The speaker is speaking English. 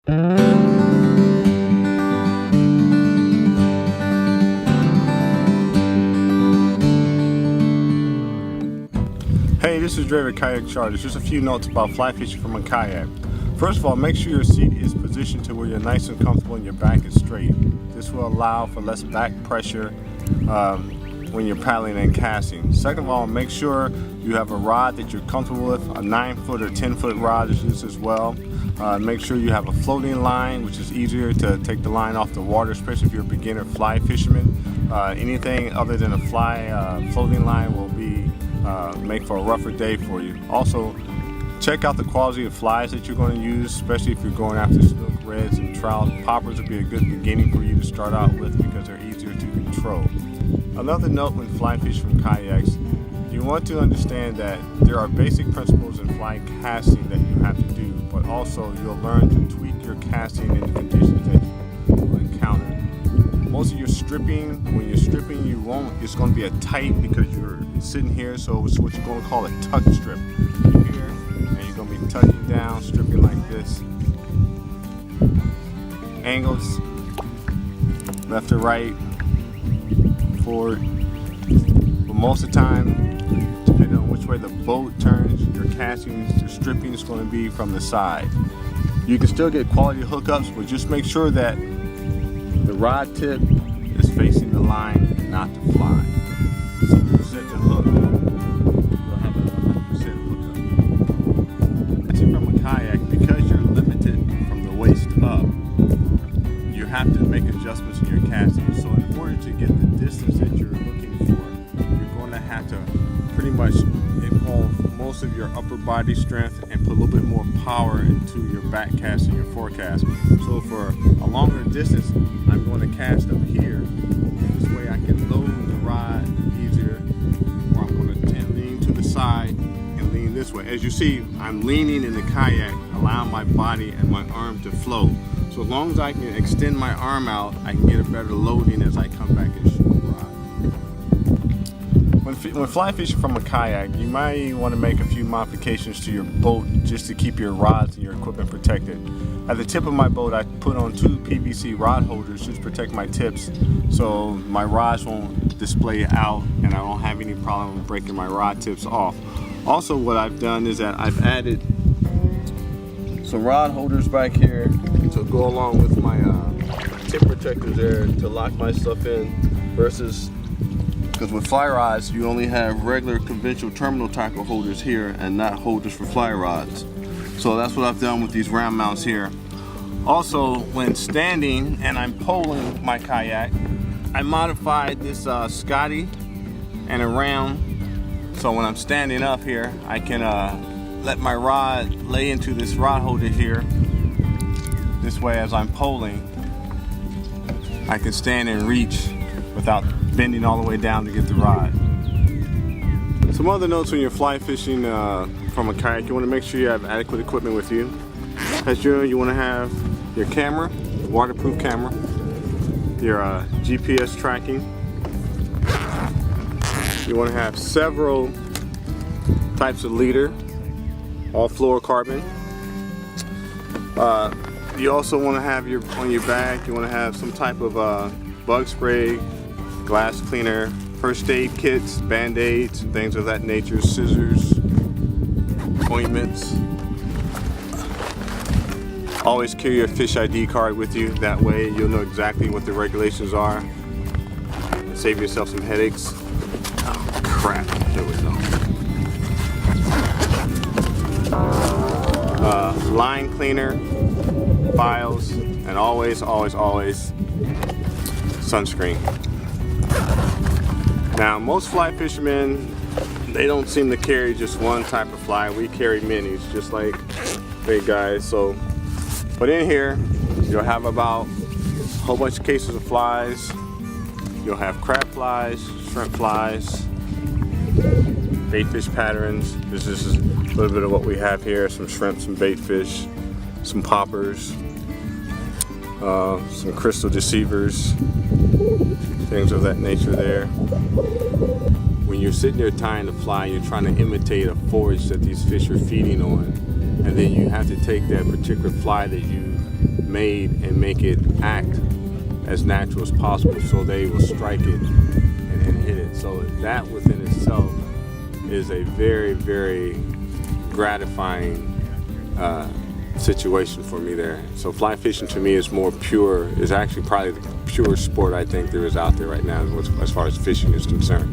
Hey, this is DREI with Kayak Charters. Just a few notes about fly fishing from a kayak. First of all, make sure your seat is positioned to where you're nice and comfortable and your back is straight. This will allow for less back pressure when you're paddling and casting. Second of all, make sure you have a rod that you're comfortable with. A 9-foot or 10-foot rod is used as well. Make sure you have a floating line, which is easier to take the line off the water, especially if you're a beginner fly fisherman. Anything other than a floating line will be make for a rougher day for you. Also, check out the quality of flies that you're going to use, especially if you're going after snook, reds, and trout. Poppers would be a good beginning for you to start out with because they're easier to control. Another note when fly fishing from kayaks, you want to understand that there are basic principles in fly casting that you have to do, but also you'll learn to tweak your casting in the conditions that you will encounter. Most of your stripping, when you're stripping, it's going to be a tight because you're sitting here, so it's what you're going to call a tuck strip. You're here, and you're going to be tucking down, stripping like this. Angles, left to right, forward. But most of the time, depending on which way the boat turns, your casting, your stripping is going to be from the side. You can still get quality hookups, but just make sure that the rod tip is facing the line and not the fly. So when you set the hook, you'll have a 100% hookup. Catching from a kayak, because you're limited from the waist up, you have to make adjustments in your casting. So in order to get the distance that you're looking for, you're going to have to pretty much involve most of your upper body strength and put a little bit more power into your back cast and your forecast. So for a longer distance, I'm going to cast up here. This way I can load the rod easier, or I'm going to lean to the side and lean this way. As you see, I'm leaning in the kayak, allowing my body and my arm to float. So as long as I can extend my arm out, I can get a better loading as I come back and shoot the rod. When fly fishing from a kayak, you might want to make a few modifications to your boat just to keep your rods and your equipment protected. At the tip of my boat, I put on 2 PVC rod holders just to protect my tips so my rods won't display out and I don't have any problem breaking my rod tips off. Also, what I've done is that I've added some rod holders back here to go along with my tip protectors there to lock my stuff in, versus because with fly rods you only have regular conventional terminal tackle holders here and not holders for fly rods. So that's what I've done with these round mounts here. Also, when standing and I'm poling my kayak, I modified this Scotty and a round, so when I'm standing up here I can let my rod lay into this rod holder here. This way, as I'm poling, I can stand and reach without bending all the way down to get the rod. Some other notes when you're fly fishing from a kayak: you want to make sure you have adequate equipment with you. As you want to have your camera, waterproof camera, your GPS tracking. You want to have several types of leader, all fluorocarbon. You also want to have on your bag, you want to have some type of bug spray, glass cleaner, first aid kits, band-aids, things of that nature, scissors, ointments. Always carry your fish ID card with you. That way you'll know exactly what the regulations are and save yourself some headaches. Oh crap, there we go. Line cleaner, files, and always sunscreen. Now, most fly fishermen, they don't seem to carry just one type of fly. We carry minis, just like big guys. So, but in here, you'll have about a whole bunch of cases of flies. You'll have crab flies, shrimp flies, bait fish patterns. This is a little bit of what we have here: some shrimp, some bait fish, some poppers, some crystal deceivers, things of that nature there. When you're sitting there tying the fly, you're trying to imitate a forage that these fish are feeding on, and then you have to take that particular fly that you made and make it act as natural as possible, so they will strike it and hit it. So that within itself is a very, very gratifying situation for me there. So fly fishing to me is more pure, is actually probably the purest sport I think there is out there right now as far as fishing is concerned.